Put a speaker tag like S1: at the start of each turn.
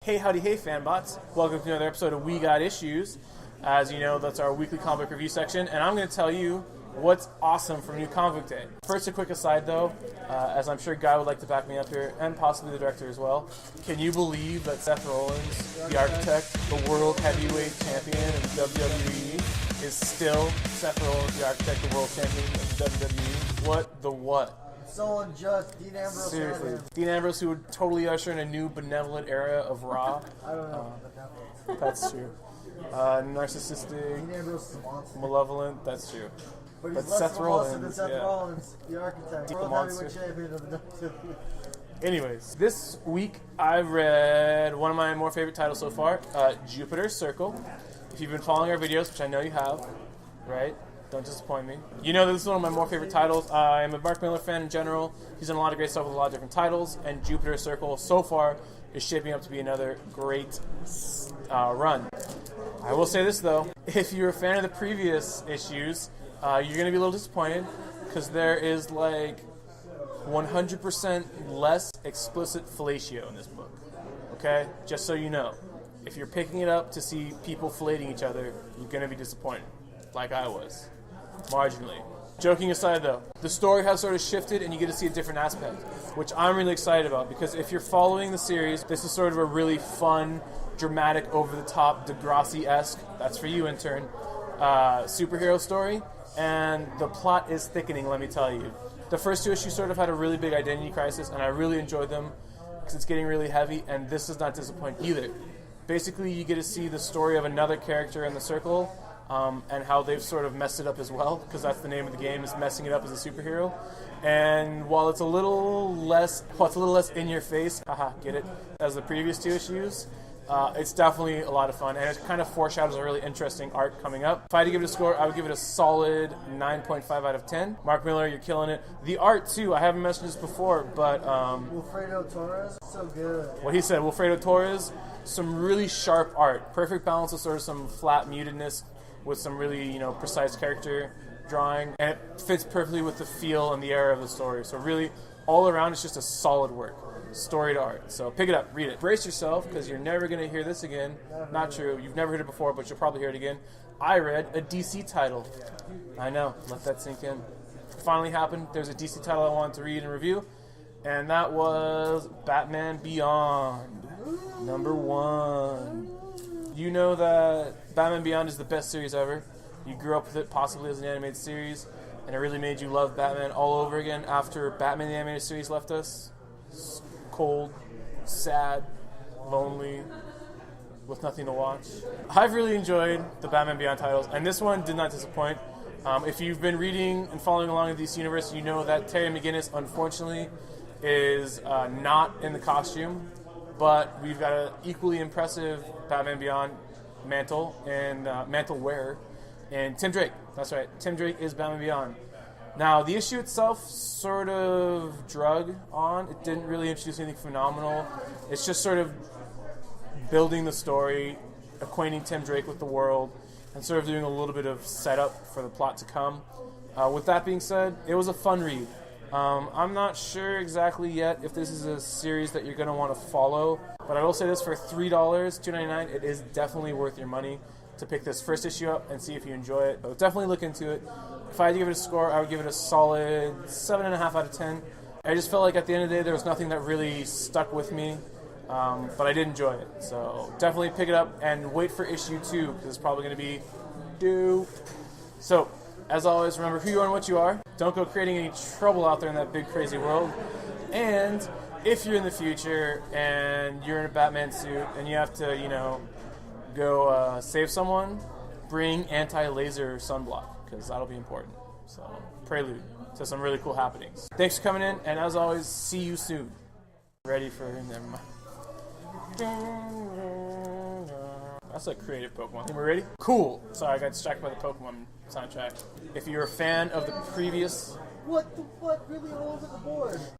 S1: Hey howdy hey fanbots, welcome to another episode of We Got Issues. As you know, that's our weekly comic book review section, and I'm going to tell you what's awesome from New Comic Book Day. First, a quick aside though, as I'm sure Guy would like to back me up here, and possibly the director as well. Can you believe that Seth Rollins, the architect, the world heavyweight champion of WWE, is still Seth Rollins, the architect, the world champion of WWE? What the what?
S2: So unjust. Dean Ambrose.
S1: Seriously. Dean Ambrose, who would totally usher in a new benevolent era of Raw.
S2: I don't know.
S1: That's true. Narcissistic.
S2: Dean Ambrose is a monster.
S1: Malevolent, that's true.
S2: But
S1: But
S2: he's less
S1: Seth
S2: of a monster than
S1: Rollins,
S2: Seth
S1: yeah.
S2: Rollins, the architect.
S1: The
S2: World
S1: monster.
S2: heavyweight champion of the WWE.
S1: Anyways, this week I've read one of my more favorite titles so far, Jupiter's Circle. If you've been following our videos, which I know you have, right? Don't disappoint me. You know that this is one of my more favorite titles. I'm a Mark Millar fan in general. He's done a lot of great stuff with a lot of different titles, and Jupiter's Circle so far is shaping up to be another great run. I will say this though, if you're a fan of the previous issues, you're going to be a little disappointed because there is like 100% less explicit fellatio in this book. Okay? Just so you know. If you're picking it up to see people filleting each other, you're going to be disappointed. Like I was. Marginally. Joking aside though, the story has sort of shifted and you get to see a different aspect, which I'm really excited about because if you're following the series, this is sort of a really fun, dramatic, over-the-top, Degrassi-esque, that's for you intern, superhero story, and the plot is thickening, let me tell you. The first two issues sort of had a really big identity crisis and I really enjoyed them because it's getting really heavy, and this does not disappoint either. Basically, you get to see the story of another character in the circle, and how they've sort of messed it up as well, because that's the name of the game, is messing it up as a superhero. And while it's a little less in your face, haha, get it, as the previous two issues, it's definitely a lot of fun, and it kind of foreshadows a really interesting arc coming up. If I had to give it a score, I would give it a solid 9.5 out of 10. Mark Millar, you're killing it. The art, too, I haven't mentioned this before, but
S2: Wilfredo Torres, so good.
S1: What he said, Wilfredo Torres, some really sharp art. Perfect balance of sort of some flat mutedness with some really, precise character drawing. And it fits perfectly with the feel and the era of the story. So really, all around, it's just a solid work. Story to art. So pick it up, read it. Brace yourself, because you're never going to hear this again. Not true. You've never heard it before, but you'll probably hear it again. I read a DC title. I know. Let that sink in. It finally happened. There's a DC title I wanted to read and review, and that was Batman Beyond, #1. You know that Batman Beyond is the best series ever. You grew up with it possibly as an animated series, and it really made you love Batman all over again after Batman the Animated Series left us. Cold, sad, lonely, with nothing to watch. I've really enjoyed the Batman Beyond titles, and this one did not disappoint. If you've been reading and following along in DC Universe, you know that Terry McGinnis, unfortunately, is not in the costume, but we've got an equally impressive Batman Beyond mantle and mantle wearer, and Tim Drake. That's right, Tim Drake is Batman Beyond. Now, the issue itself sort of drug on. It didn't really introduce anything phenomenal. It's just sort of building the story, acquainting Tim Drake with the world, and sort of doing a little bit of setup for the plot to come. With that being said, it was a fun read. I'm not sure exactly yet if this is a series that you're going to want to follow, but I will say this, for $3, $2.99, it is definitely worth your money to pick this first issue up and see if you enjoy it, but definitely look into it. If I had to give it a score, I would give it a solid 7.5 out of 10. I just felt like at the end of the day, there was nothing that really stuck with me, but I did enjoy it. So definitely pick it up and wait for issue 2, because it's probably going to be dope. So, as always, remember who you are and what you are. Don't go creating any trouble out there in that big, crazy world. And if you're in the future and you're in a Batman suit and you have to, go save someone, bring anti-laser sunblock, because that'll be important. So, prelude to some really cool happenings. Thanks for coming in, and as always, see you soon. Ready for... Never mind. That's a creative Pokemon. Think we're ready? Cool. Sorry, I got distracted by the Pokemon soundtrack. If you're a fan of the previous...
S2: What the fuck really holds at the board?